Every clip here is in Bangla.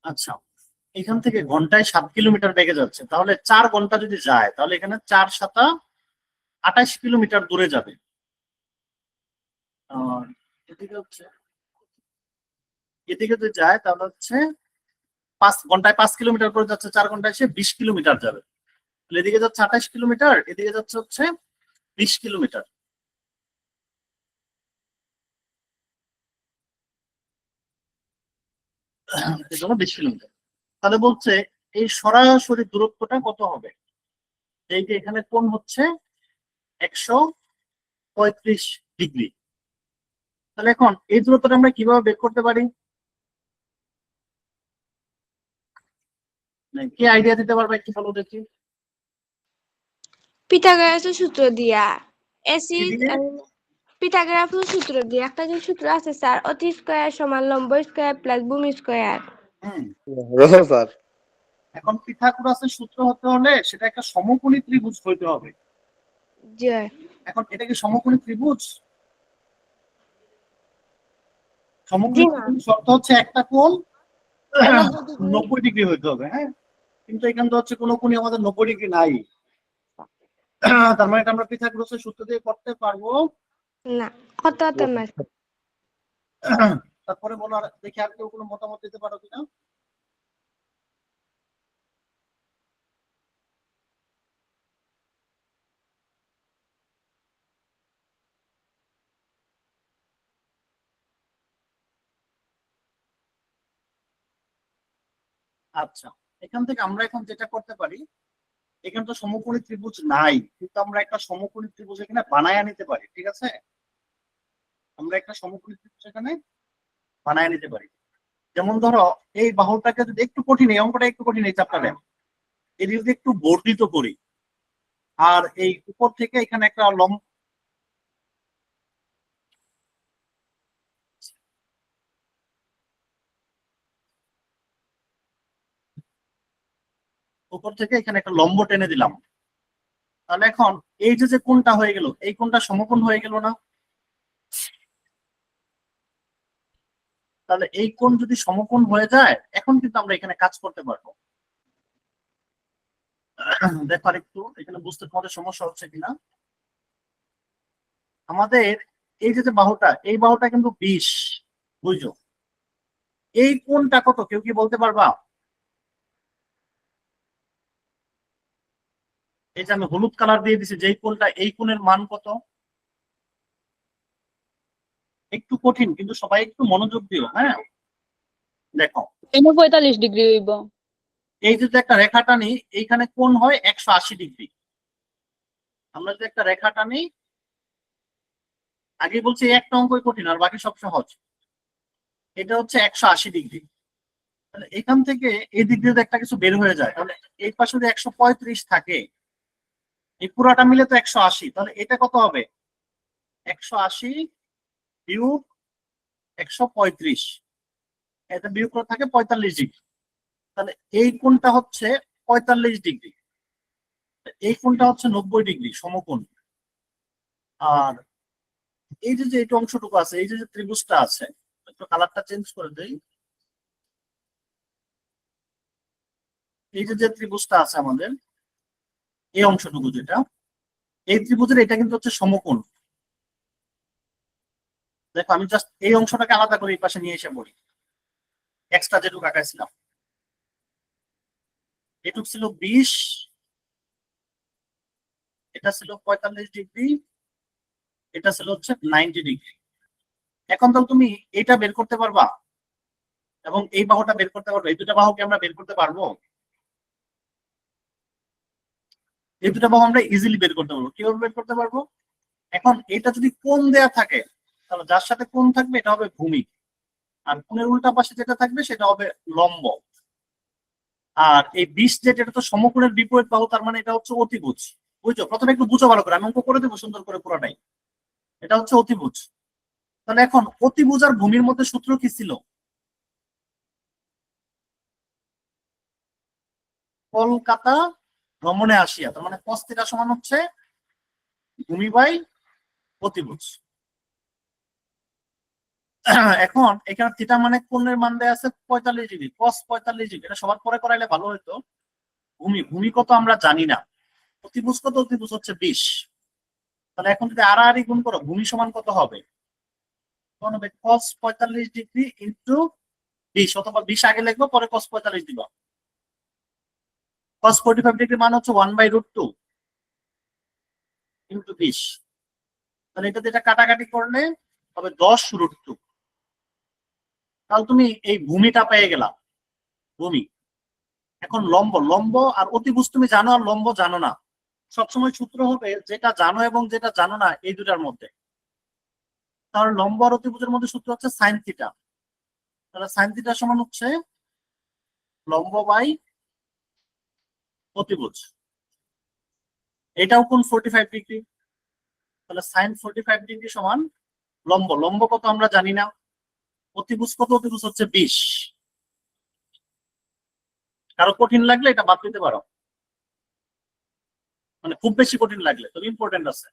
আচ্ছা, এখান থেকে ঘন্টায় 7 কিলোমিটার বেগে যাচ্ছে, তাহলে 4 ঘন্টা যদি যায় তাহলে এখানে 4 × 7 = 28 কিলোমিটার দূরে যাবে। আর এদিকে হচ্ছে, এদিকে যদি যায় তাহলে হচ্ছে 5 ঘন্টায় 5 কিলোমিটার করে যাচ্ছে, 4 ঘন্টায় সে 20 কিলোমিটার যাবে। এদিকে যাচ্ছে 28 কিলোমিটার, এদিকে যাচ্ছে হচ্ছে 20 কিলোমিটার। এই জন্য 20 কিলোমিটার। তাহলে বলছে এই সরাসরি দূরত্বটা কত হবে? এই যে এখানে কোণ হচ্ছে 135 ডিগ্রি। তাহলে এখন এই দূরত্বটা আমরা কিভাবে বের করতে পারি? কি আইডিয়া দিতে পারবে একটু বলো দেখি। পিথাগোরাসের সূত্র দিয়া এসি কি দিয়ে? পিথাগোরাসের সূত্র দিয়ে একটা যে সূত্র আছে স্যার, অতি স্কয়ার সমান লম্ব স্কয়ার প্লাস ভূমি স্কয়ার। স্যার এখন পিথাগোরাসের সূত্র হতে হলে সেটা একটা সমকোণী ত্রিভুজ হইতে হবে। জি এখন এটা কি সমকোণী ত্রিভুজ? জি সমকোণী না, ত্রিভুজ শর্ত হচ্ছে একটা কোণ 90 ডিগ্রি। 90 ডিগ্রি হইতে হবে, হ্যাঁ। কিন্তু এখানে তো হচ্ছে কোনো কোণই আমাদের 90 ডিগ্রি নাই। তার মানে এটা আমরা পিথাগোরাসের সূত্র দিয়ে করতে পারবো না, কত না। তারপরে বলো, আর দেখি আর কেউ কোনো মতামত দিতে পারো কিনা। আচ্ছা, এখান থেকে আমরা এখন যেটা করতে পারি, এখানে তো সমকোণী ত্রিভুজ নাই, কিন্তু আমরা একটা সমকোণী ত্রিভুজ এখানে বানায় নিতে পারি, ঠিক আছে। আমরা একটা সমকোণী ত্রিভুজ এখানে বানায় নিতে পারি। যেমন ধরো এই বাহুটাকে যদি একটু কঠিন, এই অঙ্কটা একটু কঠিন, এই চাপটা দেন, এটি যদি একটু বর্ধিত করি, আর এই উপর থেকে এখানে একটা লম্ব, উপর থেকে এখানে একটা লম্ব টেনে দিলাম, তাহলে এখন এই যে যে কোণটা হয়ে গেল, এই কোণটা সমকোণ হয়ে গেল না? তাহলে এই কোণ যদি সমকোণ হয়ে যায়, এখন কিন্তু আমরা এখানে কাজ করতে পারবো। দেখো আর একটু এখানে বুঝতে তোমাদের সমস্যা হচ্ছে কিনা। আমাদের এই যে যে বাহুটা, এই বাহুটা কিন্তু 20, বুঝছো? এই কোণটা কত কেউ কি বলতে পারবা? এই যে আমি হলুদ কালার দিয়ে দিছি যেই কোণটা, এই কোণের মান কত? একটু কঠিন, কিন্তু সবাই একটু মনোযোগ দিও, হ্যাঁ। দেখো 45 ডিগ্রি হইব। এই যে একটা রেখা টানি, এইখানে কোণ হয় 180 ডিগ্রি। আমরা যদি একটা রেখা টানি, আগে বলছি এই একটা অঙ্কই কঠিন আর বাকি সব সহজ। এটা হচ্ছে 180 ডিগ্রি। তাহলে এখান থেকে এই দিক দিয়ে যদি একটা কিছু বের হয়ে যায়, তাহলে এই পাশে যদি 135 থাকে, এই পুরাটা মিলে তো 180, তাহলে এটা কত হবে? 180 বিয়োগ 135, এটা বিয়োগ করে থাকে 45 ডিগ্রি। তাহলে এই কোণটা হচ্ছে 45 ডিগ্রি, এই কোণটা হচ্ছে 90 ডিগ্রি, সমকোণ। আর এই যে যে এটা অংশটুকু আছে, এই যে যে ত্রিভুজটা আছে, একটু কালারটা চেঞ্জ করে দেই। এই যে যে ত্রিভুজটা আছে আমাদের, এই অংশটুকু যেটা, এই ত্রিভুজের এটা কিন্তু হচ্ছে সমকোণ। দেখো আমি জাস্ট এই অংশটাকে আলাদা করে এই পাশে নিয়ে এসে বলি, এক্সট্রা যেটুকু আঁকাইছিলাম, এটুক ছিল 20, এটা ছিল 45 ডিগ্রি, এটা ছিল হচ্ছে 90 ডিগ্রি। এখন তো তুমি এটা বের করতে পারবা এবং এই বাহুটা বের করতে পারবো, এই দুটা বাহুকে আমরা বের করতে পারবো। এই দুটা বাহু আমরা ইজিলি বের করতে পারবো। কিভাবে বের করতে পারবো? এখন এটা যদি কোণ দেয়া থাকে, তাহলে যার সাথে কোণ থাকবে এটা হবে ভূমি, আর কোণের উল্টা পাশে যেটা থাকবে সেটা হবে লম্ব। আর এই 20 যেটা, এটা তো সমকোণের বিপরীত বাহু, তার মানে এটা হচ্ছে অতিভুজ। বুঝছো? প্রথমে একটু বুঝো ভালো করে, আমি অঙ্ক করে দেবো সুন্দর করে পুরোটাই। এটা হচ্ছে অতিভুজ। তাহলে এখন অতিভুজ আর ভূমির মধ্যে সূত্র কি ছিল? কলকাতা ভ্রমণে আসিয়া, তার মানে cos θ সমান হচ্ছে ভূমি বাই অতিভুজ। এখন এখানে থিটা মানে কোণের মান দেয়া আছে 45 ডিগ্রি, cos 45 ডিগ্রি। এটা সবার পরে করাইলে ভালো হতো। ভূমি কত আমরা জানি না, অতিভুজ কত, অতিভুজ হচ্ছে 20। তাহলে এখন যদি আড়াআড়ি গুণ করো, ভূমি সমান কত হবে? তখন হবে cos 45 ডিগ্রি ইন্টু 20, অথবা 20 আগে লিখবো, পরে cos 45 দিব। cos 45 ডিগ্রি মান হচ্ছে 1/√2 ইন্টু 20। তাহলে এটা যেটা কাটাকাটি করলে হবে 10√2। তাহলে তুমি এই ভূমিটা পেয়ে গেলা, ভূমি। এখন লম্ব আর অতিভুজ তুমি জানো আর লম্ব জানো না। সবসময় সূত্র হবে যেটা জানো এবং যেটা জানো না এই দুটার মধ্যে। তাহলে লম্ব আর অতিভুজের মধ্যে সূত্র হচ্ছে সাইন থিটা। তাহলে সাইন থিটা সমান হচ্ছে লম্ব বাই অতিভুজ। এটাও কোণ 45 ডিগ্রি। তাহলে সাইন 45 ডিগ্রি সমান লম্ব কত আমরা জানি না, অতিভুজ কত, অতিভুজ হচ্ছে 20। কারো কঠিন লাগলে এটা বাদ দিতে পারো, মানে খুব বেশি কঠিন লাগলে, তবে ইম্পর্টেন্ট আছে।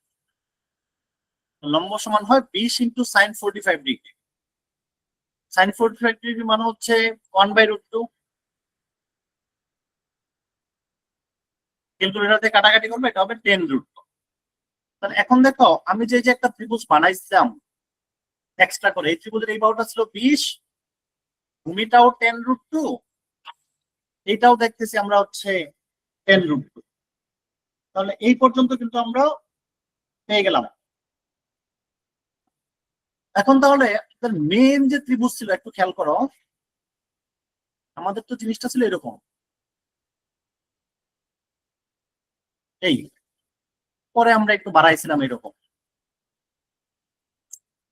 লম্ব সমান হয় 20 into sine 45 degree. Sine 45 degree মানে হচ্ছে 1/√2। ক্যালকুলেটর দিয়ে কাটাকাটি করবে, এটা হবে 10√2। তাহলে এখন দেখো আমি যে একটা ত্রিভুজ বানাইছিলাম এক্সট্রা করে, এই ত্রিভুজের এই বাহুটা ছিল 20, ভূমিটাও 10√2, এইটাও দেখতেছি আমরা হচ্ছে 10√2। তাহলে এই পর্যন্ত কিন্তু আমরা পেয়ে গেলাম। এখন তাহলে মেন যে ত্রিভুজ ছিল একটু খেয়াল করো, আমাদের তো জিনিসটা ছিল এরকম, এই পরে আমরা একটু বাড়াইছিলাম এরকম,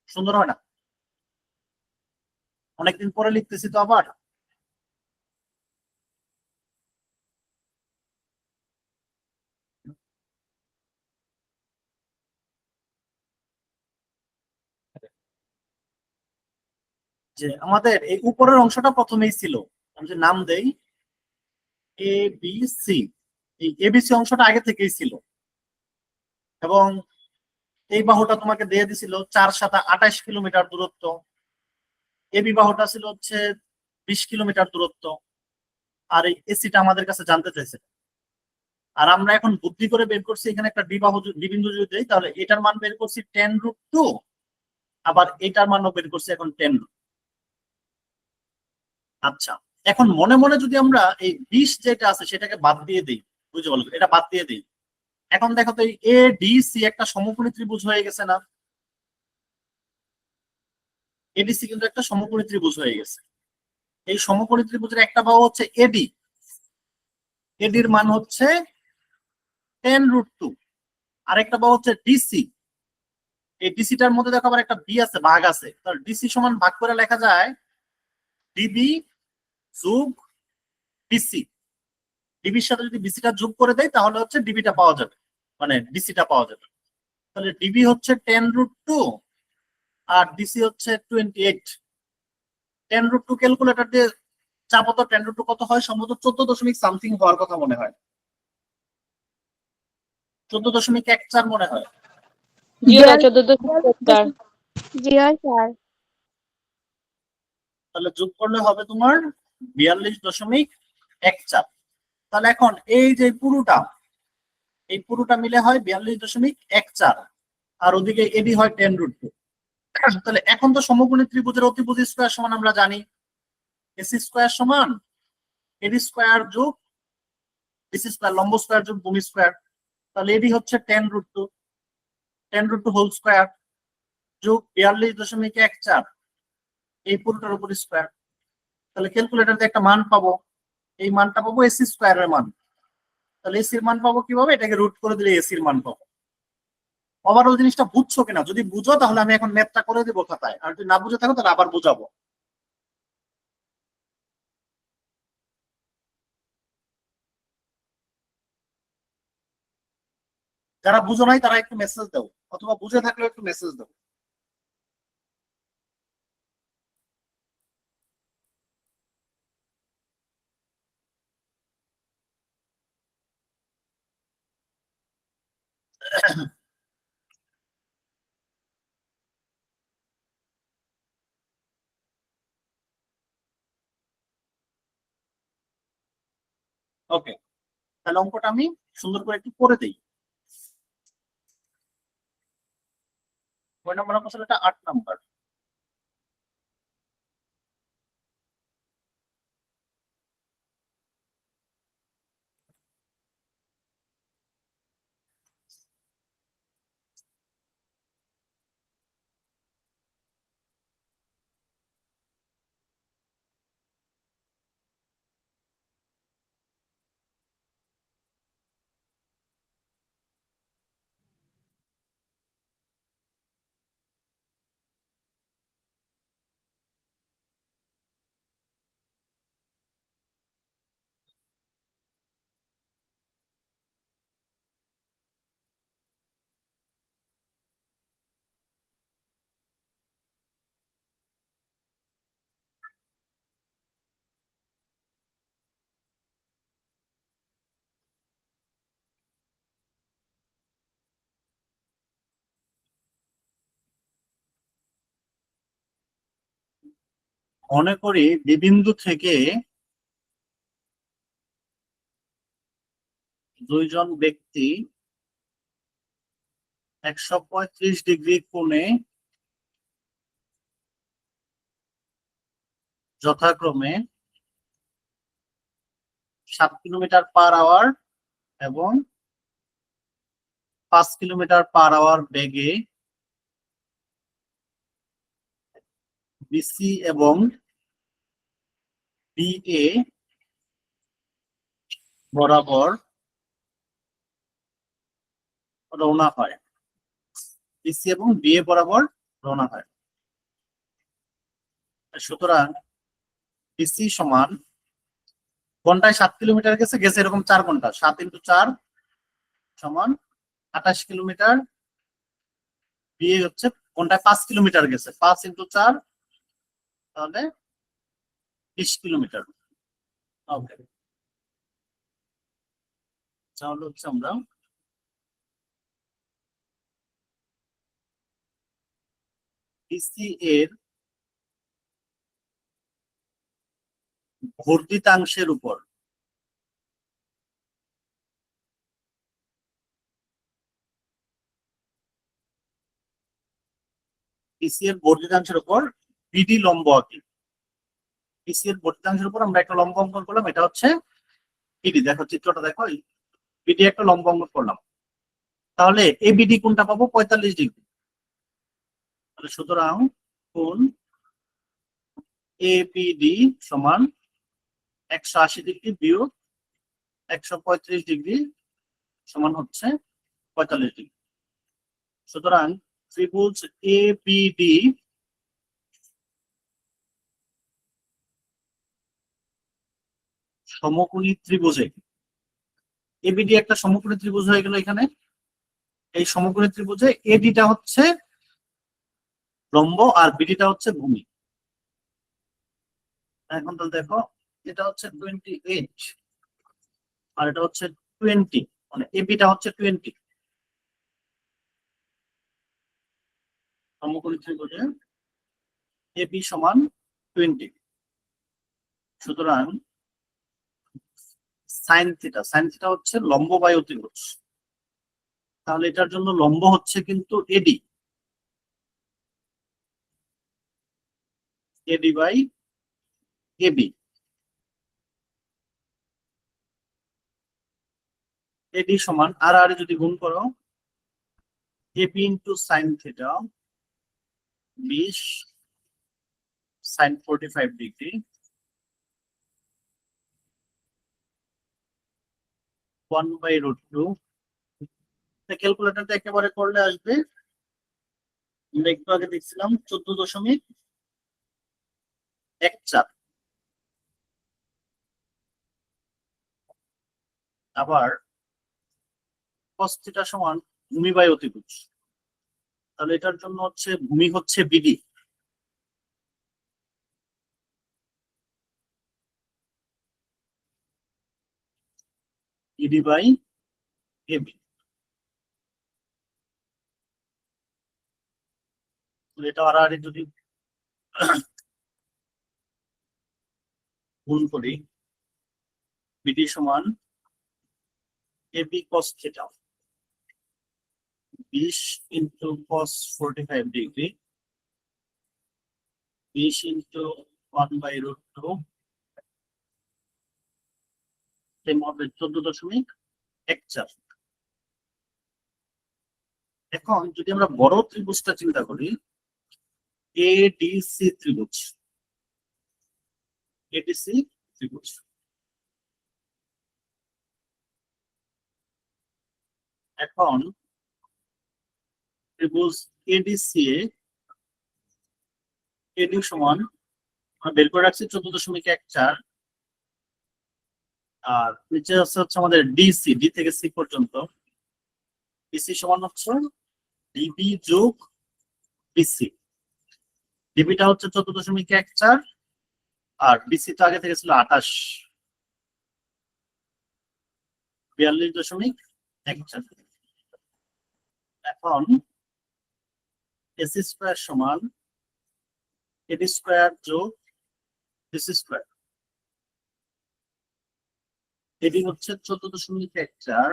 সুন্দর হয় না? অনেকদিন পরে লিখতেছি তো আবার। যে আমাদের এই উপরের অংশটা প্রথমেই ছিল, আমি যে নাম দেই এ বি সি, এই এবিসি অংশটা আগে থেকেই ছিল, এবং এই বাহুটা তোমাকে দিয়ে দিছিল 4 × 7 = 28 কিলোমিটার দূরত্ব। এবি বাহুটা ছিল হচ্ছে 20 কিলোমিটার দূরত্ব। আর এই এসিটা আমাদের কাছে জানতে চাইছে, আর আমরা এখন বুদ্ধি করে বের করছি এখানে একটা ডি বিন্দু যদি দেই, তাহলে এটার মান বের করছি 10√2, আবার এটার মানও বের করছি এখন 10। আচ্ছা, এখন মনে মনে যদি আমরা এই 20 যেটা আছে সেটাকে বাদ দিয়ে দিই, বুঝে বলো, এটা বাদ দিয়ে দিই। এখন দেখো তো এই এ ডি সি একটা সমকোণী ত্রিভুজ হয়ে গেছে না? এডিসি কিন্তু একটা সমকোণী ত্রিভুজ হয়ে গেছে। এই সমকোণী ত্রিভুজের একটা বাহু হচ্ছে এডি, এডির মান হচ্ছে 10√2। আরেকটা বাহু হচ্ছে ডিসি, এই ডিসিটার মধ্যে দেখো আবার একটা বি আছে, ভাগ আছে। তাহলে ডিসি সমান ভাগ করে লেখা যায় ডিবি যোগ ডিসি। ডিবির সাথে যদি বিসিটা যোগ করে দেয় তাহলে হচ্ছে ডিবিটা পাওয়া যাবে, মানে ডিসিটা পাওয়া যাবে। তাহলে ডিবি হচ্ছে 10√2 আর ডিসি হচ্ছে 28। 10√2 ক্যালকুলেটর দিয়ে চাপো তো, 10√2 কত হয়? সম্ভবত 14.something হওয়ার কথা মনে হয়, 14.14 মনে হয়। জি হয় 14.4। জি হয় স্যার। তাহলে যোগ করলে হবে তোমার 42.14। তাহলে এখন এই যে পুরোটা মিলে হয় 42.14, আর ওদিকে এডি হয় 10√2। তাহলে এখন তো সমকোণী ত্রিভুজের অতিভুজ স্কয়ার সমান আমরা জানি এসি স্কয়ার সমান এডি স্কয়ার যোগ ডিসি স্কয়ার, লম্ব স্কয়ার যোগ ভূমি স্কয়ার। তাহলে এডি হচ্ছে 10√2, 10√2 হোল স্কয়ার যোগ 42.14, এই পুরোটার উপর স্কয়ার। তাহলে ক্যালকুলেটর দিয়ে একটা মান পাবো, এই মানটা পাবো এসি স্কয়ারের মান। তাহলে এসির মান পাবো কিভাবে? এটাকে রুট করে দিলে এসির মান পাবো। ওভারঅল জিনিসটা বুঝছো কিনা? যদি বুঝো তাহলে আমি এখন ম্যাথটা করে দেবো খাতায়, আর যদি না বুঝে থাকো তাহলে আবার বুঝাবো। যারা বুঝো নাই তারা একটু মেসেজ দাও, অথবা বুঝে থাকলে একটু মেসেজ দাও। ওকে, তাহলে অঙ্কটা আমি সুন্দর করে একটু করে দিই। কয় নম্বর অঙ্ক ছিল এটা? 8 নম্বর। মনে করি বিবিন্দু থেকে দুইজন ব্যক্তি 135 ডিগ্রি কোণে যথাক্রমে 7 কিলোমিটার/আওয়ার এবং 5 কিলোমিটার/আওয়ার বেগে বিসি এবং বিএ বরাবর রওনা হয়। বিসি এবং বিএ বরাবর রওনা হয়। সুতরাং বিসি সমান ঘন্টায় 7 কিলোমিটার গেছে গেছে এরকম 4 ঘন্টা, 7 × 4 সমান 28 কিলোমিটার। বিএ হচ্ছে ঘন্টায় 5 কিলোমিটার গেছে, 5 × 4 তাহলে 20 কিলোমিটার। ওকে, তাহলে হচ্ছে আমরা বিসি এর বর্ধিতাংশের উপর বিসি এর বর্ধিতাংশের উপর বিডি লম্ব আঁকি। বিসি এর বর্ধিতাংশের উপর আমরা একটা লম্ব অঙ্কন করলাম, এটা হচ্ছে বিডি। দেখো চিত্রটা দেখো, বিডি একটা লম্ব অঙ্কন করলাম। তাহলে এবিডি কোনটা পাবো? 45 ডিগ্রি। তাহলে সুতরাং কোণ এবিডি সমান 180 ডিগ্রি বিয়োগ 135 ডিগ্রি সমান হচ্ছে 45 ডিগ্রি। সুতরাং ত্রিভুজ এবিডি সমকোণী ত্রিভুজে, এবিডি একটা সমকোণী ত্রিভুজ হয়ে গেল এখানে। এই সমকোণী ত্রিভুজে এডিটা হচ্ছে লম্ব আর বিডিটা হচ্ছে ভূমি। এখন তাহলে দেখো, এটা হচ্ছে 28 আর এটা হচ্ছে 20, মানে এবিটা হচ্ছে 20। সমকোণী ত্রিভুজে এবি সমান 20। সুতরাং সাইন থিটা হচ্ছে লম্ব বায়ু ত্রিভুজ। তাহলে এটার জন্য লম্ব হচ্ছে কিন্তু এডি, এডি বাই এবি। এডি সমান আর আর যদি গুণ করো, AB into sine theta 20 sine 45 degree 1/√2। ক্যালকুলেটরটা একেবারে করলে আসবে, আমরা একটু আগে দেখছিলাম 14.14। আবার cos থিটা সমান ভূমি বাই অতিভুজ। তাহলে এটার জন্য হচ্ছে ভূমি হচ্ছে বিডি, ইডি বাই এবি। এটা আর আর যদি গুণ করি, বিডি সমান AB cos theta 20 into cos 45 degree 20 into 1/√2 হবে 14.14। এখন যদি আমরা বড় ত্রিভুজটা চিন্তা করি, এডিসি ত্রিভুজ, এডিসি ত্রিভুজ, এখন ত্রিভুজ এডিসি এডি সমান আমরা বের করে রাখছি 14.14, আর নিচে হচ্ছে আমাদের ডিসি, ডি থেকে সি পর্যন্ত, ডিসি সমান হচ্ছে ডিবি যোগ বিসি। ডিবিটা হচ্ছে 14.14 আর বিসি তো আগে থেকে ছিল 28, 42.14। এখন এসি স্কয়ার সমান এডি স্কয়ার যোগ ডিসি স্কয়ার। এডি হচ্ছে 14.14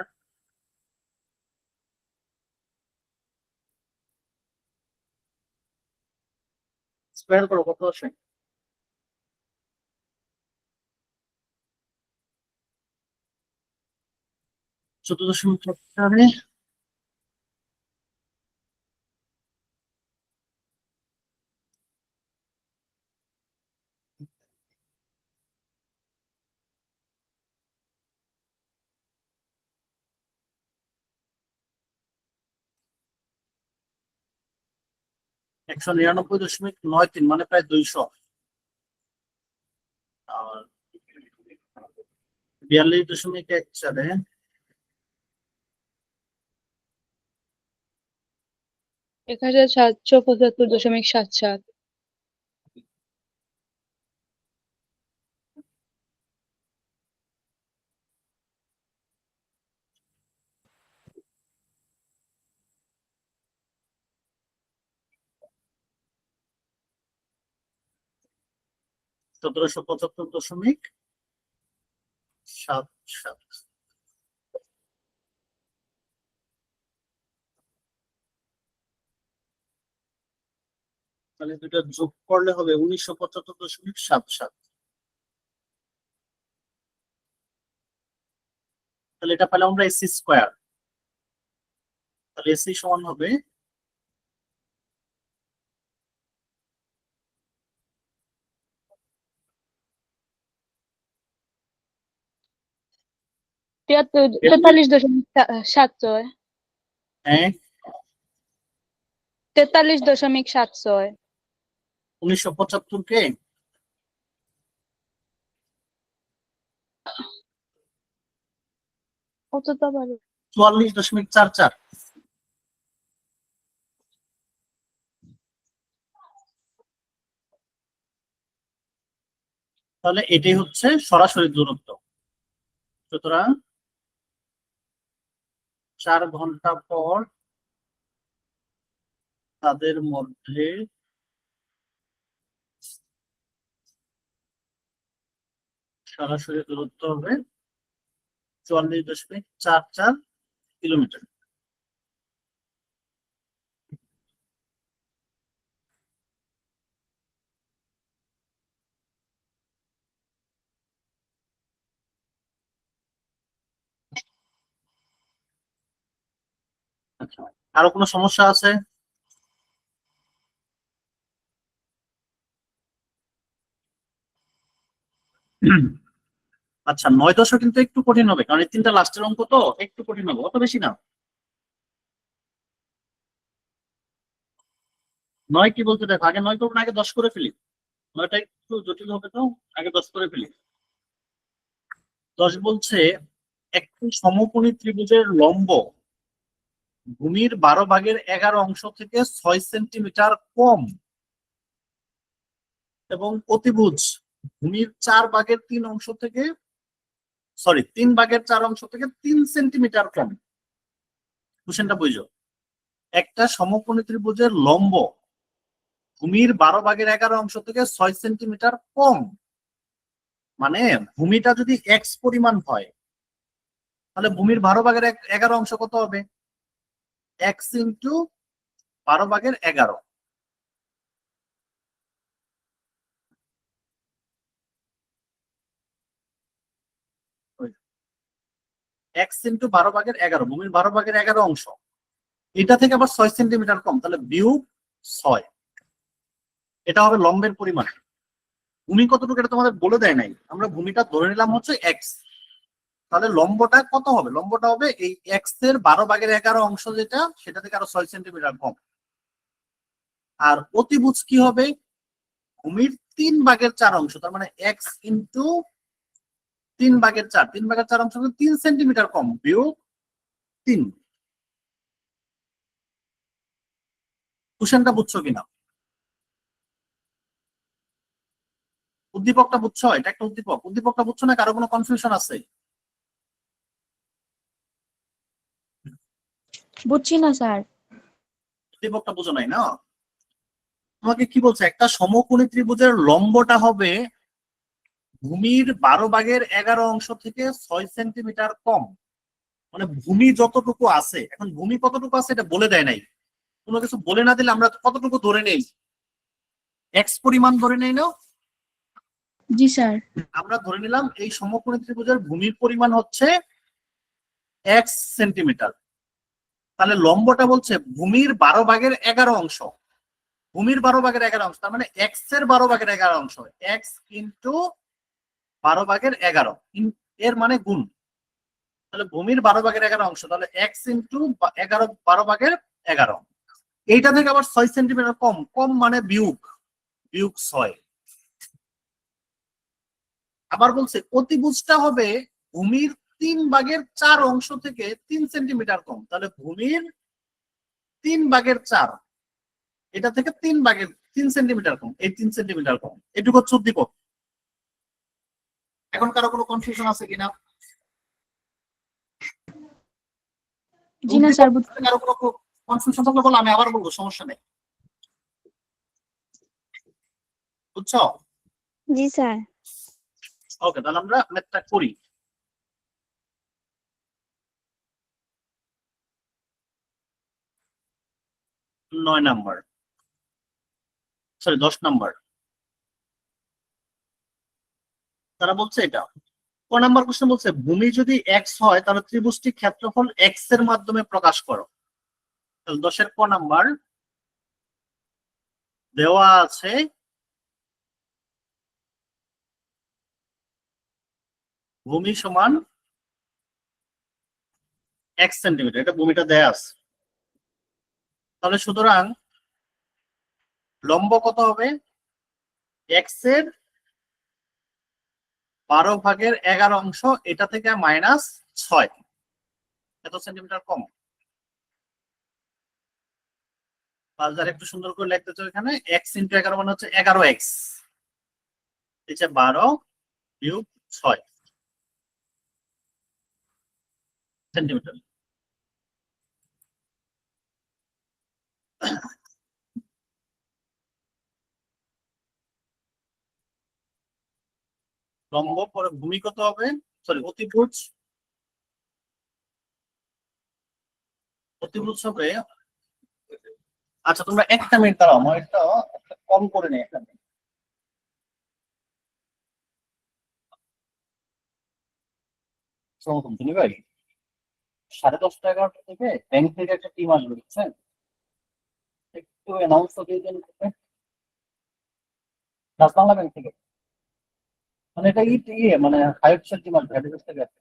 স্কয়ার করো কত আসে? 14.14 199.93 মানে প্রায় 200, আর 42.14 1775.77। সতেরোশো 1775.77। তাহলে দুটো যোগ করলে হবে 1975.77। তাহলে এটা পেলাম আমরা এসি স্কয়ার। তাহলে এসি সমান হবে তিয়াত্তর 43.76। হ্যাঁ 43.76। 1975 কে কতটা পারে? 44.44। তাহলে এটাই হচ্ছে সরাসরি দূরত্ব। সুতরাং 4 ঘন্টা পর তাদের মধ্যে সরাসরি দূরত্ব হবে 44.44 কিলোমিটার। আচ্ছা, আরো কোনো সমস্যা আছে? আচ্ছা, 9 কিন্তু একটু কঠিন হবে, কারণ এই তিনটা লাস্টের অঙ্ক তো একটু কঠিন হবে, অত বেশি না। 9 কি বলতে দেখো, আগে 9 করবো না, আগে 10 করে ফেলি। 9টা একটু জটিল হবে তো, আগে 10 করে ফেলি। 10 বলছে একটি সমকোণী ত্রিভুজের লম্ব ভূমির 12/11 অংশ থেকে 6 সেন্টিমিটার কম এবং অতিভুজ ভূমির 4/3 অংশ থেকে 3/4 অংশ থেকে 3 সেন্টিমিটার কম। কোশ্চেনটা বুঝো, একটা সমকোণী ত্রিভুজের লম্ব ভূমির 12/11 অংশ থেকে 6 সেন্টিমিটার কম, মানে ভূমিটা যদি এক্স পরিমাণ হয় তাহলে ভূমির 12 ভাগের 11 অংশ কত হবে? x into 12/11। x ইন্টু 12/11, ভূমির 12/11 অংশ, এটা থেকে আবার 6 সেন্টিমিটার কম, তাহলে বিয়োগ 6। এটা হবে লম্বের পরিমাণ। ভূমি কতটুকু এটা তোমাদের বলে দেয় নাই, আমরা ভূমিটা ধরে নিলাম হচ্ছে x। তাহলে লম্বটা কত হবে? লম্বটা হবে এই x এর 12/11 অংশ যেটা, সেটা থেকে আরো 6 সেন্টিমিটার কম। আর অতিভুজ কি হবে? ভূমির 3/4 অংশ, তার মানে x ইন্টু 3/4, 3/4 অংশ 3 সেন্টিমিটার কম, বিয়োগ 3। কোশ্চেনটা বুঝছো কিনা? উদ্দীপকটা বুঝছো? এটা একটা উদ্দীপক, উদ্দীপকটা বুঝছো না? কারো কোনো কনফিউশন আছে? বুঝছি না স্যার। উদ্দীপকটা বুঝো নাই না? তোমাকে কি বলছে, একটা সমকোণী ত্রিভুজের লম্বটা হবে ভূমির 12/11 অংশ থেকে 6 সেন্টিমিটার কম। মানে ভূমি যতটুকু আছে, এখন ভূমি কতটুকু আছে এটা বলে দেয় নাই, কোনো কিছু বলে না দিলে আমরা কতটুকু ধরে নেই? এক্স পরিমাণ ধরে নেই না? জি স্যার। আমরা ধরে নিলাম এই সমকোণী ত্রিভুজের ভূমির পরিমাণ হচ্ছে x সেন্টিমিটার। তাহলে লম্বটা বলছে ভূমির 12/11 অংশ, ভূমির 12/11 অংশ, তার মানে x এর 12/11 অংশ, x ইন্টু 12/11, এর মানে গুণ। তাহলে ভূমির 12/11 অংশ, তাহলে x ইন্টু 12/11। এইটা থেকে আবার 6 সেন্টিমিটার কম, কম মানে বিয়োগ, বিয়োগ 6। আবার বলছে অতিভুজটা হবে ভূমির 3/4 অংশ থেকে 3 সেন্টিমিটার কম, তাহলে ভূমির 3/4, এটা থেকে 3 সেন্টিমিটার কম, এই 3 সেন্টিমিটার কম। এটুকু হচ্ছে উদ্দীপক। এখন কারো কোনো কনফিউশন আছে কিনা? জি না স্যার, বুঝছি। কারো কোনো কনফিউশন থাকলে বলো, আমি আবার বলবো, সমস্যা নেই। বুঝছো? জি স্যার। ওকে, তাহলে আমরা ম্যাথটা করি। নয় নাম্বার, সরি 10 নাম্বার। তারা বলছে এটা ক নাম্বার কোশ্চেন, বলছে ভূমি যদি এক্স হয় তাহলে ত্রিভুজটি ক্ষেত্রফল এক্স এর মাধ্যমে প্রকাশ করো। তাহলে 10-এর ক নাম্বার দেওয়া আছে ভূমি সমান x সেন্টিমিটার, এটা ভূমিটা দেয়া আছে। তাহলে সুতরাং লম্ব কত হবে? x এর 12/11 অংশ, এটা থেকে -6, এত সেন্টিমিটার কম। যারা একটু সুন্দর করে লিখতে চাও, এখানে x ইন্টু 11 মানে হচ্ছে 11x, এটা 12 বিয়োগ 6 সেন্টিমিটার। লম্ব পরে ভূমি কত হবে, সরি অতিভুজ, অতিভুজ হবে। আচ্ছা তোমরা একটা মিনিট দাঁড়াও, আমার একটা কম করে নেই একটা মিনিট। তুমি ভাই 10:30-11টা থেকে ব্যাংক থেকে একটা টিম আসবে, বুঝছেন? একটু অ্যানাউন্স তো দিয়ে দেন। ডাচ বাংলা ব্যাংক থেকে, মানে এটা ইয়ে মানে হাইপসের টিম আসবে, হেড থেকে আসবে।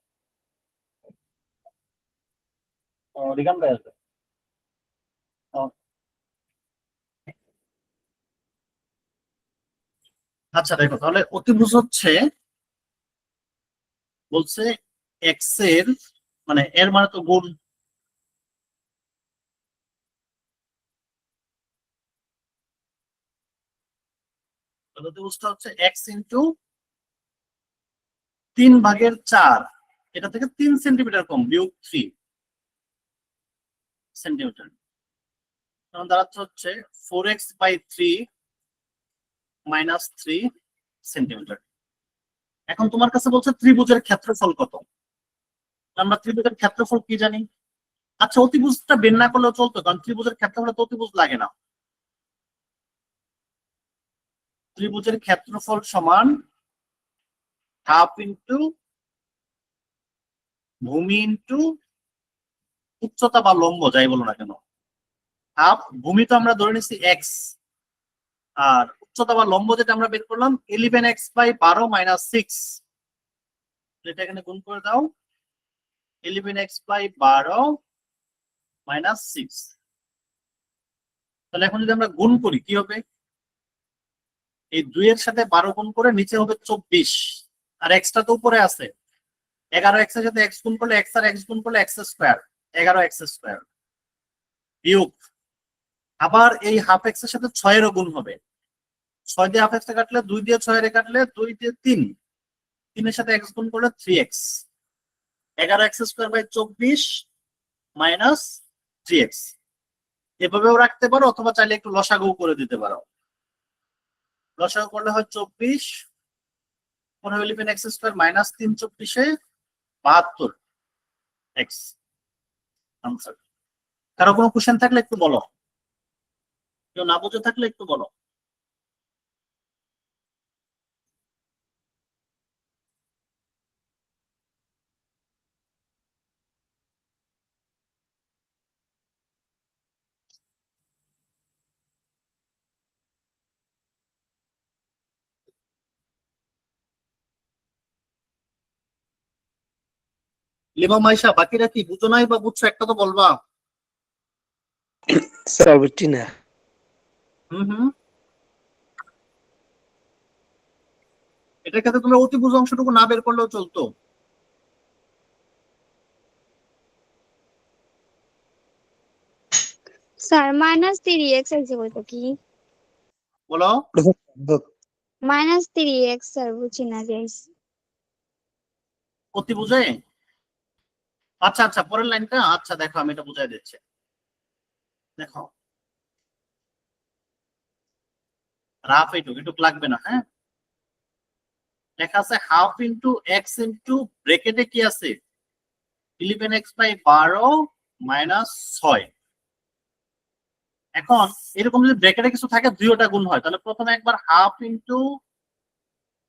রিগান ভাই আসবে। ও, আচ্ছা দেখো, তাহলে অতিভুজ হচ্ছে, বলছে এক্স এর মানে এর মানে তো গুণ, অতিভুজটা হচ্ছে এক্স ইন্টু 3/4, এটা থেকে 3 সেন্টিমিটার কম, বিয়োগ 3 সেন্টিমিটার। তখন দাঁড়াচ্ছে হচ্ছে 4x/3 -3 সেন্টিমিটার। এখন তোমার কাছে বলছে ত্রিভুজের ক্ষেত্রফল কত। আমরা ত্রিভুজের ক্ষেত্রফল কি জানি? আচ্ছা, অতিভুজটা বের না করলেও চলতো, কারণ ত্রিভুজের ক্ষেত্রফলে তো অতিভুজ লাগে না। ত্রিভুজের ক্ষেত্রফল সমান হাফ ইন্টু ভূমি ইন্টু উচ্চতা বা লম্ব, যাই বলো না কেন। হাফ, ভূমি তো আমরা ধরে নিচ্ছি এক্স, আর উচ্চতা বা লম্ব যেটা আমরা বের করলাম 11x/12 - 6। এটা এখানে গুণ করে দাও, 11x/12 - 6। তাহলে এখন যদি আমরা গুণ করি কি হবে? এই 2 এর সাথে 12 গুণ করে নিচে হবে 24, আর এক্সটা তো উপরে আছে। 11x এর সাথে এক্স গুণ করলে এক্স, আর এক্স গুণ করলে এক্স স্কোয়ার, 11x স্কোয়ার বিয়োগ, আবার এই হাফ এক্স এর সাথে 6 এরও গুণ হবে। 6 দিয়ে হাফ এক্স কাটলে 2 দিয়ে 6 এর কাটলে 2 দিয়ে 3, 3 এর সাথে এক্স গুণ করলে 3x, 11x² / 24 মাইনাস 3x। এভাবেও রাখতে পারো, অথবা চাইলে একটু লসাগু করে দিতে পারো। লসাগু করলে হয় 24, 11x² মাইনাস 3 24 72x আনসার। কারো কোনো কোশ্চেন থাকলে একটু বলো, কেউ না বুঝে থাকলে একটু বলো। লিমা মাইশা, বাকিরা কি বুঝো নাই বা বুঝছো একটা তো বলবা। স্যার বুঝছি না। হুম, এটার ক্ষেত্রে তোমরা অতিভুজ অংশটুকু না বের করলেও চলতো। স্যার -3x আছে বলতে কি? বলো। -3x স্যার বুঝি না গাইস। অতিভুজে, আচ্ছা আচ্ছা, পরের লাইনটা আচ্ছা দেখো, আমি এটা বুঝাই দিচ্ছি। দেখো, রাফ এটুক লাগবে না, হ্যাঁ। লেখা আছে হাফ ইন্টু এক্স ইন্টু ব্রেকেটে কি আছে 11x/12 মাইনাস 6। এখন এরকম যদি ব্রেকেটে কিছু থাকে দুইটা গুণ হয়, তাহলে প্রথমে একবার হাফ ইন্টু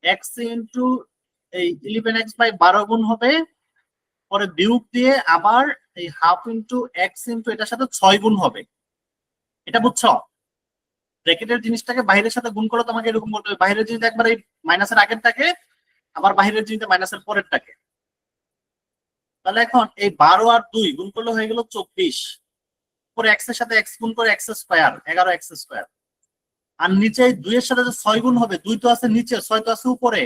এক্স ইন্টু এই 11x/12 গুণ হবে, পরে বিয়োগ দিয়ে আবার এই হাফ ইন্টু এক্স ইন্টু এটার সাথে 6 গুণ হবে। এটা বুঝছো? ব্র্যাকেটের জিনিসটাকে বাইরের সাথে গুণ করলে তোমাকে এরকম করতে হবে, বাইরের জিনিস একবার এই মাইনাসের আগেরটাকে, আবার বাইরের জিনিসটা মাইনাসের পরেরটাকে। তাহলে এখন এই 12 আর 2 গুণ করলে হয়ে গেল 24, পরে এক্স এর সাথে এক্স গুণ করে এক্স স্কোয়ার, 11x²। আর নিচে 2 এর সাথে যে 6 গুণ হবে, 2 তো আছে নিচে, 6 তো আছে উপরে,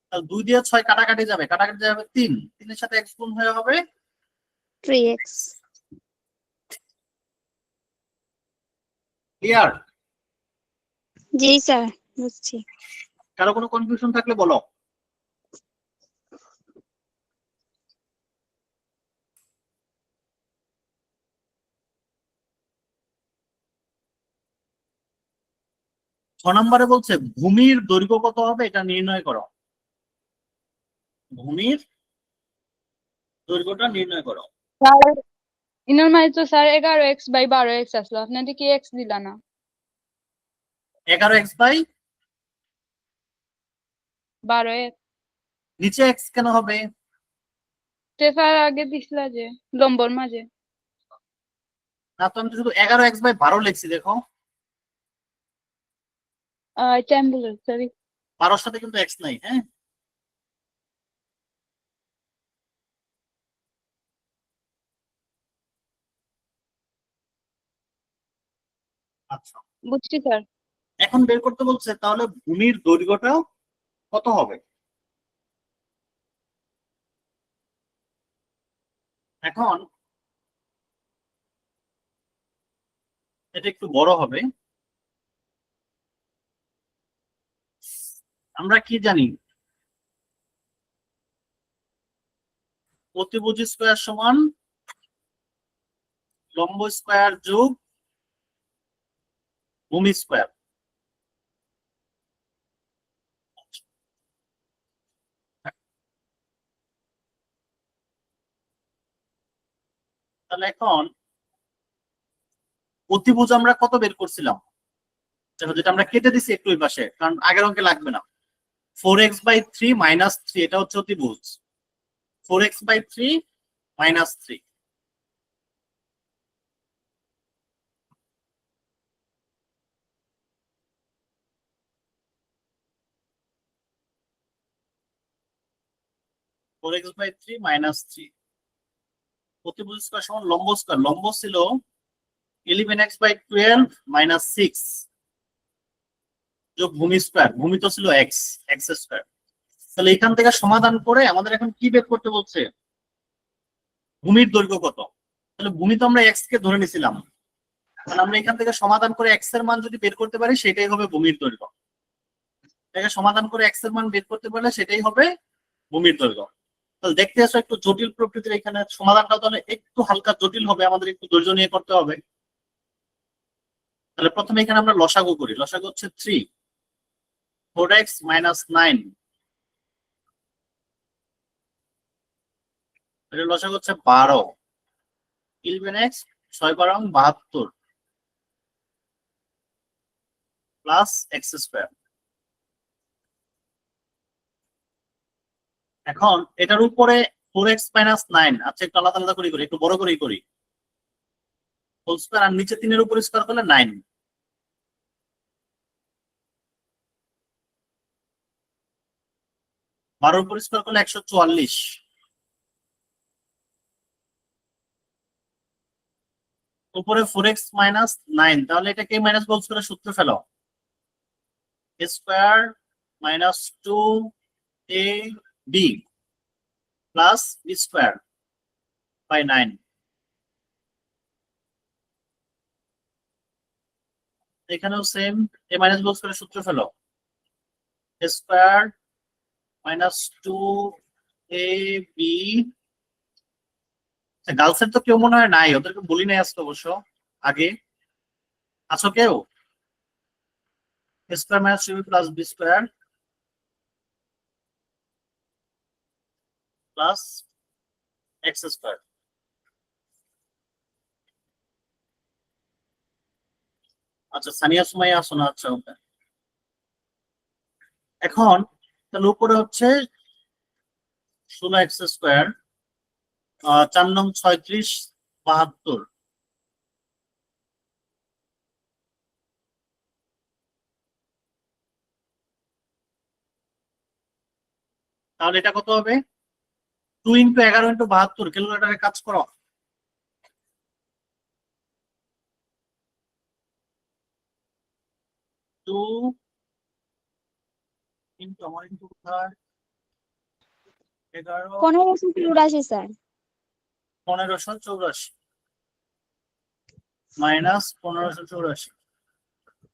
তাহলে 2 দিয়ে 6 কাটাকাটি যাবে, কাটাকাটি যাবে 3, 3 এর সাথে এক্স গুণ হয়ে হবে 3x। ক্লিয়ার? জি স্যার বুঝছি। কারো কোনো কনফিউশন থাকলে বলো। ছ নম্বরে বলছে ভূমির দৈর্ঘ্য কত হবে এটা নির্ণয় করো। ভূমির দৈর্ঘ্যটা নির্ণয় করো। স্যার ইনার মানে তো স্যার 11x/12x আসলো, আপনাদের কি x দিলা না? 11x/, 12x নিচে এক্স কেন হবে? স্যার আগে দিছিলা যে লম্বর মাঝে। না তো, আমি তো শুধু 11x/12 লিখছি, দেখো এটা আমি বলে সরি। 12 সাথে কিন্তু এক্স নাই, হ্যাঁ। আচ্ছা, বুঝছি স্যার। এখন বের করতে বলছে, তাহলে ভূমির দৈর্ঘ্যটা কত হবে। এখন এটা একটু বড় হবে। আমরা কি জানি, অতিভুজ স্কয়ার সমান লম্ব স্কয়ার যোগ ভূমি স্কয়ার। তাহলে এখন অতিভুজ আমরা কত বের করছিলাম, যেটা আমরা কেটে দিছি একটু ওই পাশে, কারণ আগের অঙ্কে লাগবে না। 4x/3 - 3 এটা হচ্ছে অতিভুজ। 4x/3 - 3 4x/3 - 3 অতিভুজ স্কয়ার সমান লম্ব স্কয়ার। লম্ব ছিল 11x/12 - 6 যোগ ভূমি স্কয়ার। ভূমি তো ছিল x স্কয়ার। তাহলে এখান থেকে সমাধান করে আমাদের এখন কি বের করতে বলছে, ভূমির দৈর্ঘ্য কত। তাহলে ভূমি তো আমরা x কে ধরে নিছিলাম, তাহলে আমরা এখান থেকে সমাধান করে x এর মান যদি বের করতে পারি সেটাই হবে ভূমির দৈর্ঘ্য। এটাকে সমাধান করে x এর মান বের করতে পারলে সেটাই হবে ভূমির দৈর্ঘ্য। তাহলে দেখতে আসো একটু জটিল প্রকৃতির, এখানে সমাধানটা তাহলে একটু হালকা জটিল হবে, আমাদের একটু ধৈর্য নিয়ে করতে হবে। তাহলে প্রথমে এখানে আমরা লসাগু করি। লসাগু হচ্ছে 3, 4x - 9, এটা লসাগু হচ্ছে 12, 11x 6 × 72 প্লাস x স্কয়ার। এখন এটার উপরে 4x - 9, আচ্ছা একটু আলাদা আলাদা করি, একটু বড় করেই করি, হোল স্কয়ার, আর নিচে 3 এর উপরে স্কয়ার করলে 9, 12 এর উপরে স্কয়ার করলে 144, উপরে 4x - 9, তাহলে এটাকে মাইনাস বক্স করে সূত্র ফেলো, a square minus 2ab plus b square by 9। এখানেও সেম, a মাইনাস বক্স করে সূত্র ফেলো, a স্কয়ার মাইনাস 2ab। গার্লসের তো কেউ মনে হয় নাই, ওদেরকে বলি নাই আজকে অবশ্য। আগে আছো কেউ? a square minus 2ab plus b square plus x square. আচ্ছা সানিয়া সুমাইয়া আসো না, আচ্ছা ওকে। এখন তাহলে উপরে হচ্ছে 16x স্কয়ার, 4 নং 36 72, তাহলে এটা কত হবে? 2 × 11 × 72, ক্যালকুলেটরে কাজ করো। 2 ইন্টু আমার ইন্টু কোথায় 11 1584 স্যার। 1584 মাইনাস 1584,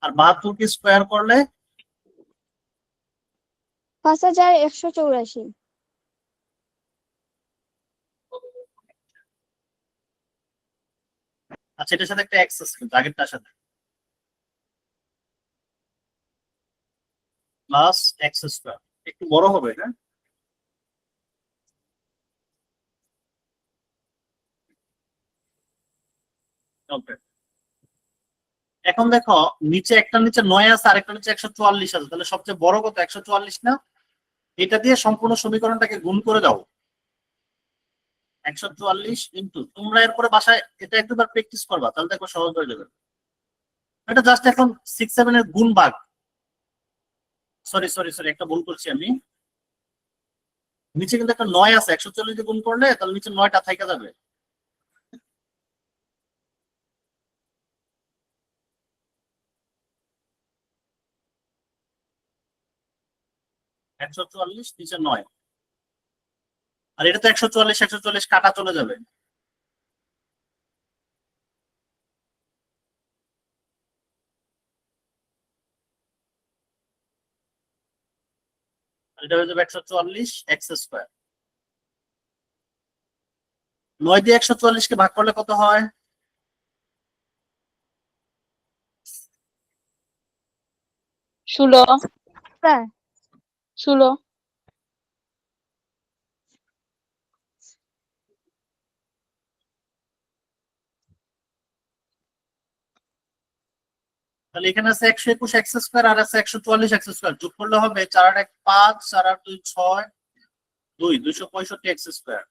আর 72 কি স্কয়ার করলে 5184। আচ্ছা এটার সাথে একটা এক্স আছে কিন্তু আগেরটার সাথে, প্লাস এক্স স্কয়ার। একটু বড় হবে এটা। ওকে, এখন দেখো নিচে একটা নিচে 9 আছে আর একটা নিচে 144 আছে, তাহলে সবচেয়ে বড় কত? 144 না? এটা দিয়ে সম্পূর্ণ সমীকরণটাকে গুণ করে দাও। 144 ইন্টু, তোমরা এরপরে বাসায় এটা একবার প্র্যাকটিস করবা, তাহলে দেখো সহজ হয়ে যাবে। এটা জাস্ট এখন 6 7 এর গুণ ভাগ, সরি সরি সরি একটা ভুল করছি আমি। নিচে কিন্তু একটা 9 আছে, 140 দিয়ে গুণ করলে তাহলে নিচে 9টা থাইকা যাবে। একশো চুয়াল্লিশ নিচে 9, আর এটা তো 144 144 কাটা চলে যাবে। আর এটা হয়ে যাবে 144 এক্স স্কয়ার। 9 দিয়ে 144 কে ভাগ করলে কত হয়? 16 স্যার 16 তাহলে এখানে আছে 121 এক্স স্কয়ার আর আছে 144 এক্স স্কয়ার, যোগ করলে হবে 4 আর 1 5, 4 আর 2 6, 265 এক্স স্কয়ার।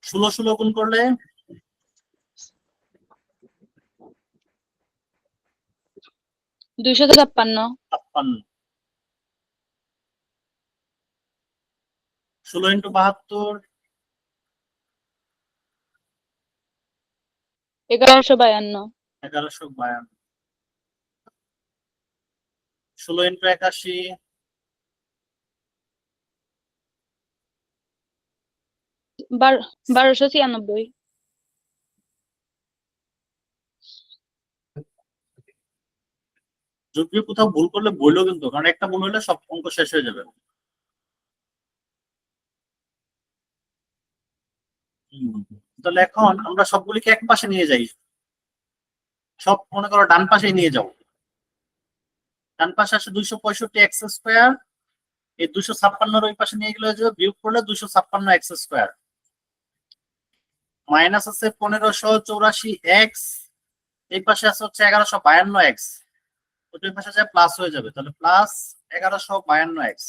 ষোলো 16 গুণ করলে 256 56, 16 × 72 1152 1152, 16 × 81 1296 যদি কোথাও ভুল করলে বললো কিন্তু, কারণ একটা ভুল হলে সব অঙ্ক শেষ হয়ে যাবে। তাহলে এখন আমরা সবগুলিকে এক পাশে নিয়ে যাই, সব মনে করো ডান পাশে নিয়ে যাও। ডান পাশে আসে 265 এক্স স্কয়ার, এই 256 ওই পাশে নিয়ে গেলে হয়ে যাবে, বিয়োগ করলে 256 এক্স স্কয়ার, মাইনাস আছে 1584 এক্স, এই পাশে আছে হচ্ছে 1152 এক্স, ওই পাশে যায় প্লাস হয়ে যাবে, তাহলে প্লাস 1152 এক্স,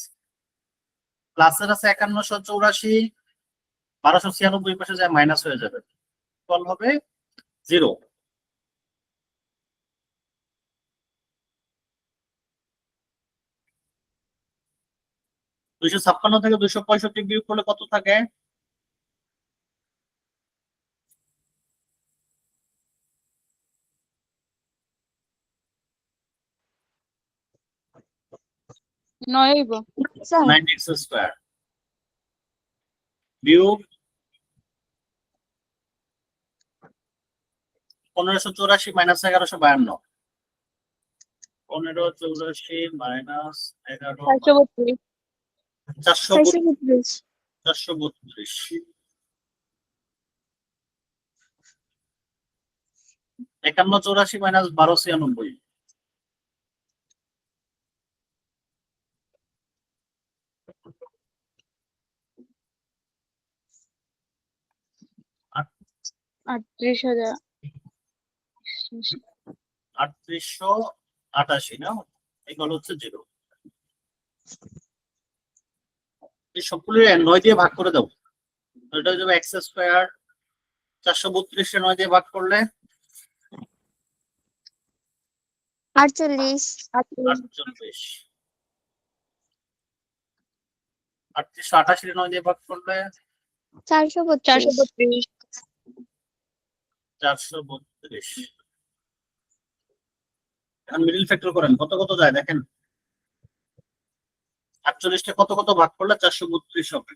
প্লাসের আছে 5184, 1296 পাশে যায় মাইনাস হয়ে যাবে, ফল হবে 0। দুইশো 56 থেকে 265 বিয়োগ করলে কত থাকে? নয় হইব স্যার 9x স্কয়ার বিয়োগ 1584 মাইনাস 1152, 1584 মাইনাস 11 432 432 432, 5184 মাইনাস 1296, 38,000 3888 না, এগুলো হচ্ছে 0। এই সবগুলো 9 দিয়ে ভাগ করে দাও, এটা হয়ে যাবে এক্স স্কয়ার, 432 9 দিয়ে ভাগ করলে 48 48, 3888 9 দিয়ে ভাগ করলে 432 432। এখন মিডল ফ্যাক্টর করেন, কত কত যায় দেখেন, 48 টা কত কত ভাগ করলে 432 হবে?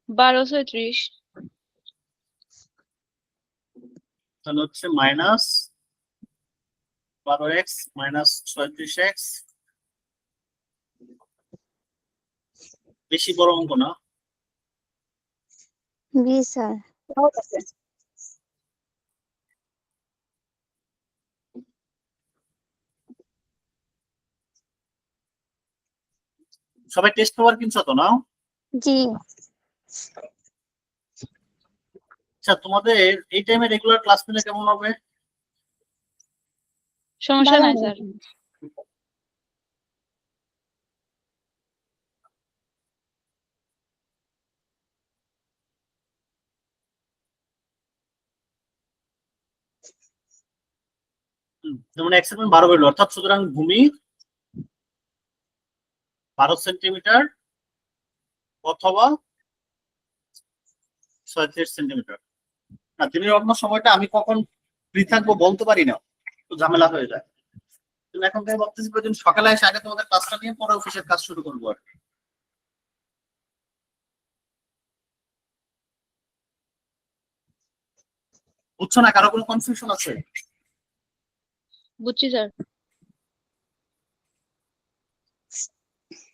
1230 তাহলে হচ্ছে মাইনাস 12x মাইনাস 36x, বেশি বড় অঙ্ক না? 20 স্যার সবাই টেস্ট পেপার কিনছো তো না? জি আচ্ছা, তোমাদের এই টাইমে রেগুলার ক্লাস নিলে কেমন হবে? সমস্যা নাই স্যার যেমন x এর মান 12 হইলো, অর্থাৎ সুতরাং ভূমি 12 সেন্টিমিটার অথবা 36 সেন্টিমিটার। না, দিনের অন্য সময়টা আমি কখন ফ্রি থাকবো বলতে পারি না, তো ঝামেলা হয়ে যায়। তুমি এখন থেকে ভাবতেছি প্রতিদিন সকালে এসে আগে তোমাদের ক্লাসটা নিয়ে পরে অফিসের কাজ শুরু করবো আর কি। বুঝছো না? কারো কোনো কনফিউশন আছে? বুঝছি স্যার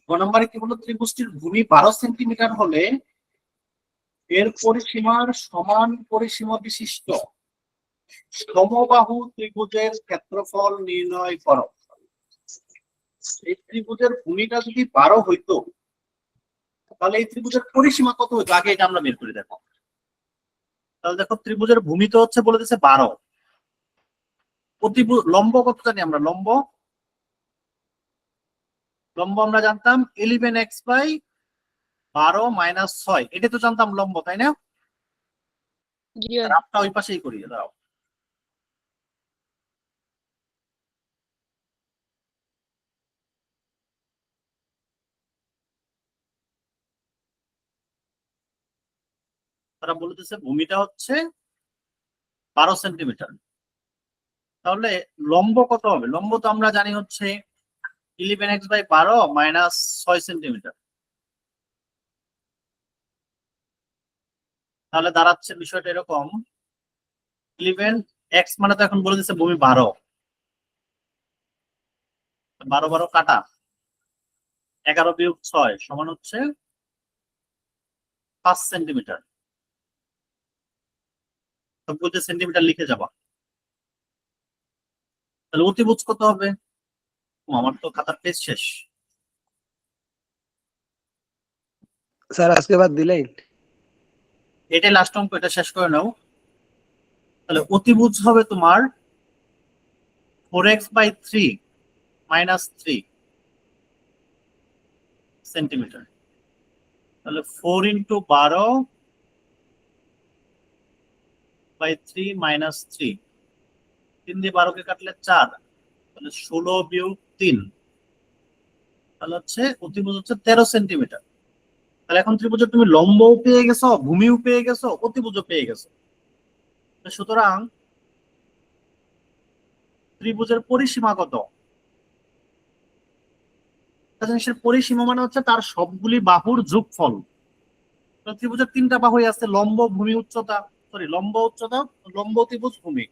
গ নম্বরে কি বলতো, ত্রিভুজটির ভূমি 12 সেন্টিমিটার হলে এর পরিসীমার সমান পরিসীমা বিশিষ্ট সমবাহু ত্রিভুজের ক্ষেত্রফল নির্ণয় করো। এই ত্রিভুজের ভূমিটা যদি 12 হইতো তাহলে এই ত্রিভুজের পরিসীমা কত হতো আগে এটা আমরা বের করে দেখো। তাহলে দেখো ত্রিভুজের ভূমি তো হচ্ছে বলে দিচ্ছে 12, লম্ব কত জানি আমরা, লম্ব আমরা জানতাম 11x/12 - 6, এটা তো জানতাম লম্ব, তাই না? জি ভাই। রাফটা ওই পাশেই করিয়ে দাও। তারা বলতেছে ভূমিটা হচ্ছে 12 সেন্টিমিটার। তাহলে লম্ব কত হবে? লম্ব তো আমরা জানি হচ্ছে 11x/12 - 6 সেন্টিমিটার। তাহলে দাঁড়াচ্ছে বিষয়টা এরকম, 11x মানে তো এখন বলে দিচ্ছে ভূমি 12, 12 12 কাটা, 11 - 6 সমান হচ্ছে 5 সেন্টিমিটার। সবগুলোতে সেন্টিমিটার লিখে যাবা। তাহলে অতিভুজ কত হবে? আমার তো খাতার পেজ শেষ। স্যার আজকে বাদ দিলেন? এটাই লাস্ট অঙ্ক, এটা শেষ করে নাও। তাহলে অতিভুজ হবে তোমার 4x/3 - 3 সেন্টিমিটার। তাহলে 4 × 12/3 - 3, 3 দিয়ে 12কে কাটলে 4, তাহলে 16 - 3, তাহলে হচ্ছে অতিভুজ হচ্ছে 13 সেন্টিমিটার। তাহলে এখন ত্রিভুজের তুমি লম্বও পেয়ে গেছো, ভূমিও পেয়ে গেছো, অতিভুজও পেয়ে গেছো। সুতরাং ত্রিভুজের পরিসীমা কত? একটা জিনিসের পরিসীমা মানে হচ্ছে তার সবগুলি বাহুর যোগফল। তো ত্রিভুজের 3টা বাহুই আছে, লম্ব, ভূমি, উচ্চতা, সরি লম্ব, উচ্চতা, লম্ব, ত্রিভুজ, ভূমি।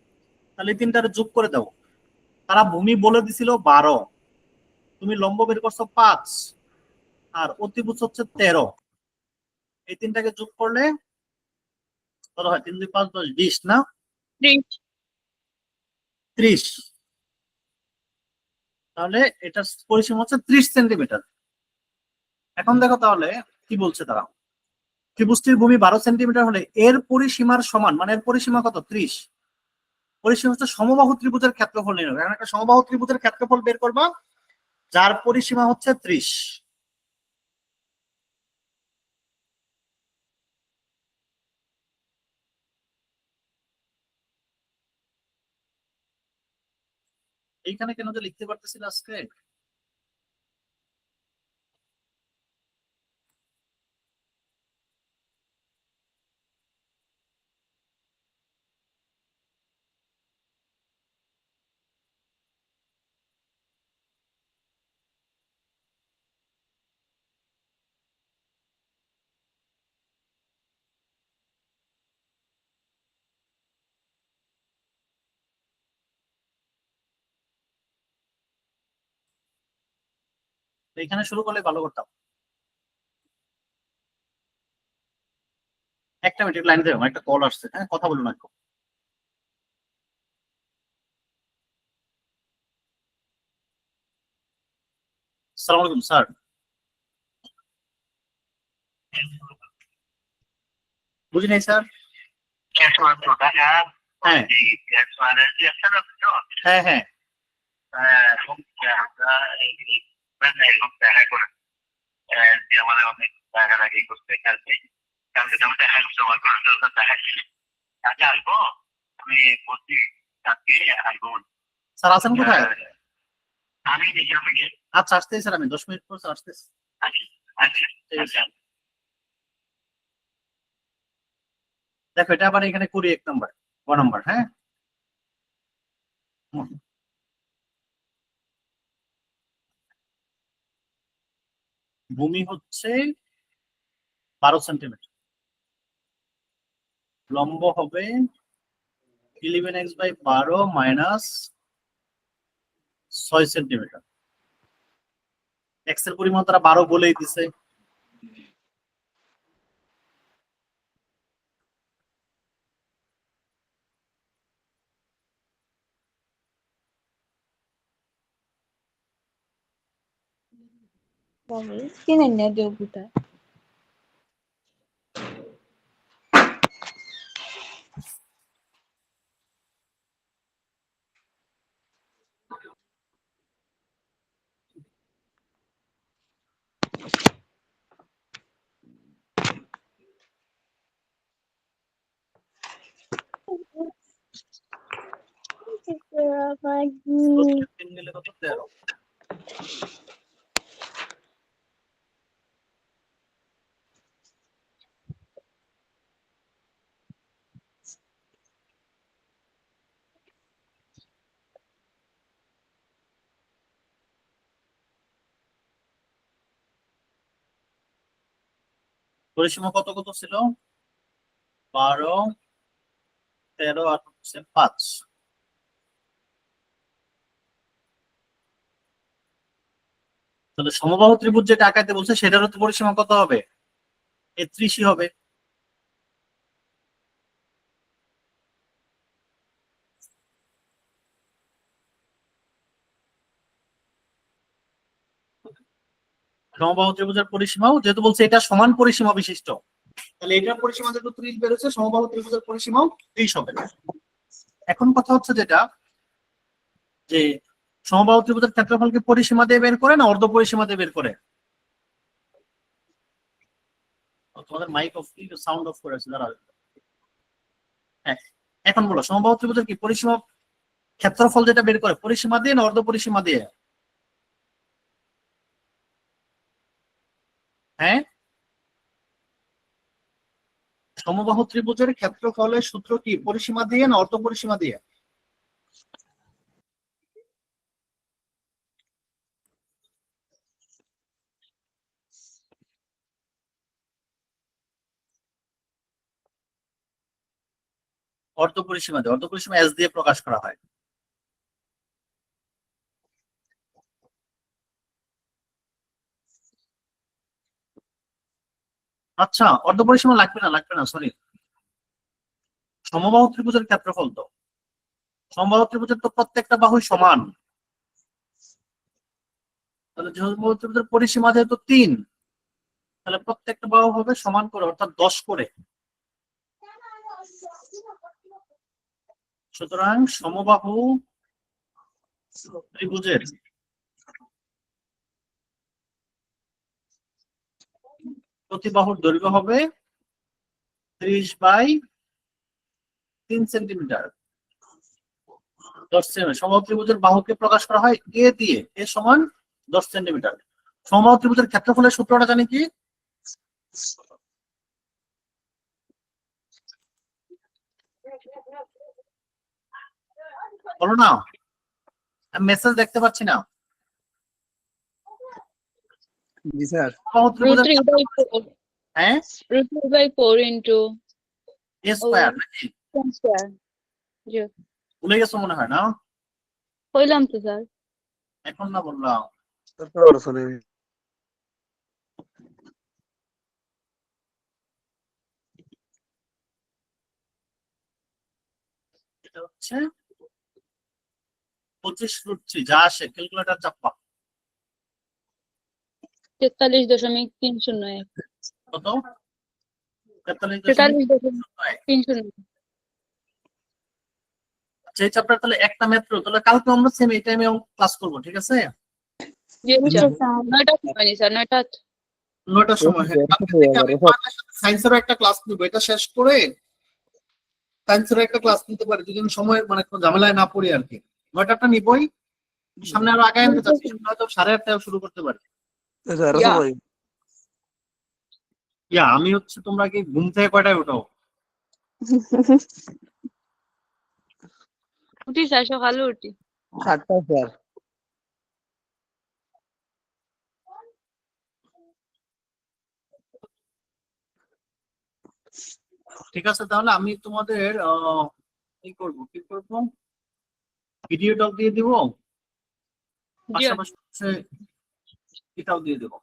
তাহলে এই 3টার যোগ করে দাও। তারা ভূমি বলে দিছিল 12, তুমি লম্ব বের করছো 5, আর অতিভুজ হচ্ছে 13। এই 3টাকে যোগ করলে কত হয়? 3 2 5 10 20 না? 30। তাহলে এটার পরিসীমা হচ্ছে 30 সেন্টিমিটার। এখন দেখো তাহলে কি বলছে তারা, ত্রিভুজটির ভূমি 12 সেন্টিমিটার হলে এর পরিসীমার সমান, মানে এর পরিসীমা কত? 30। পরিসীমা হচ্ছে সমবাহু ত্রিভুজের ক্ষেত্রফল নির্ণয়। এখন একটা সমবাহু ত্রিভুজের ক্ষেত্রফল বের করবা যার পরিসীমা হচ্ছে 30। এইখানে কেন যে লিখতে পারতেছি না আজকে? এইখানে শুরু করলে ভালো করতাম। একটা মিনিট লাইন দেবো, একটা কল আসছে, হ্যাঁ কথা বলুন একটু। আসসালামু আলাইকুম স্যার। বুঝি নাই স্যার। হ্যাঁ হ্যাঁ হ্যাঁ। স্যার আছেন কোথায়? আচ্ছা আসতেছি স্যার, আমি 10 মিনিট পর স্যার আসতেছি। ঠিক আছে। দেখো এটা আবার এখানে করি 1 নম্বর, 1 নম্বর, হ্যাঁ। ভূমি হচ্ছে 12 সেন্টিমিটার, লম্ব হবে 11x/12 - 6 সেন্টিমিটার। এক্স এর পরিমাণ তারা 12 বলেই দিছে। Skinny ne de buta. তিন মিলে কত 13। পরিসীমা কত কত ছিল? 12, 13 আর 5। তাহলে সমবাহু ত্রিভুজ যেটা আঁকাইতে বলছে সেটারও তো পরিসীমা কত হবে? 33 হবে। সমবাহু ত্রিভুজের পরিসীমাও যেহেতু বলছে এটা সমান পরিসীমা বিশিষ্ট, তাহলে এটার পরিসীমা যেহেতু 30 বেরোচ্ছে, সমবাহু ত্রিভুজের পরিসীমাও 30 হবে। এখন কথা হচ্ছে যেটা যে সমবাহু ত্রিভুজের ক্ষেত্রফলকে পরিসীমা দিয়ে বের করে না অর্ধ পরিসীমা দিয়ে বের করে? তোমাদের মাইক অফ কি সাউন্ড অফ করে আছে দাঁড়াও। হ্যাঁ, এখন বলো সমবাহু ত্রিভুজের কি পরিসীমা ক্ষেত্রফল যেটা বের করে পরিসীমা দিয়ে না অর্ধ পরিসীমা দিয়ে? হ্যাঁ, সমবাহু ত্রিভুজের ক্ষেত্রফলের সূত্র কি পরিসীমা দিয়ে না অর্ধ পরিসীমা দিয়ে? অর্ধ পরিসীমা দিয়ে। অর্ধ পরিসীমা এস দিয়ে প্রকাশ করা হয়। আচ্ছা, অর্ধ পরিসীমা লাগবে না সরি। সমবাহু ত্রিভুজের ক্ষেত্রফল তো, সমবাহু ত্রিভুজের তো প্রত্যেকটা বাহুই সমান। তাহলে সমবাহু ত্রিভুজের পরিসীমা যেহেতু 3, তাহলে প্রত্যেকটা বাহু হবে সমান করে, অর্থাৎ 10 করে। সুতরাং সমবাহু ত্রিভুজের প্রতি বাহুর দৈর্ঘ্য হবে 30/3 সেন্টিমিটার। 10 সেন্টিমিটার। সমবাহু ত্রিভুজের বাহুকে প্রকাশ করা হয় এ দিয়ে, এ সমান 10 সেন্টিমিটার। সমবাহু ত্রিভুজের ক্ষেত্রফলের সূত্রটা জানি কি? বলো না, আমি মেসেজ দেখতে পাচ্ছি না। জি স্যার। সমবাহু root ত্রিভুজের 3/4. হ্যাঁ root 3/4 into এ স্কয়ার নাকি? 10 square. জি, ভুলে গেছো মনে হয় না? কইলাম তো স্যার। এখন না বললাম। তারপর শুনে এটা হচ্ছে 25√3, যা আসে ক্যালকুলেটর চাপা। 43.301. কত? 43.301। 43.301. আচ্ছা, এই চ্যাপ্টার তাহলে একটা মাত্র, তাহলে কালকে আমরা সেম এই টাইমে ক্লাস করব, ঠিক আছে? জি স্যার, 9টা সময় স্যার, 9টা। 9টার সময়। হ্যাঁ, কালকে থেকে আমি সায়েন্সেরও একটা ক্লাস নিব, এটা শেষ করে সায়েন্সেরও একটা ক্লাস নিতে পারি, যদি আমি সময় মানে কোনো ঝামেলায় না পড়ি আর কি। 9টাটা নিবই, সামনে আরো আগায় আনতে চাচ্ছি, হয়তো 8:30টায় শুরু করতে পারি। স্যার ইয়া। সময় ইয়া, আমি হচ্ছে তোমরা কি ঘুম থেকে কয়টায় উঠো? উঠি স্যার, সকালে উঠি। 7টা স্যার। ঠিক আছে, তাহলে আমি তোমাদের কি করবো ভিডিওটাও দিয়ে দিব, জি পাশাপাশি হচ্ছে এটাও দিয়ে দেবো।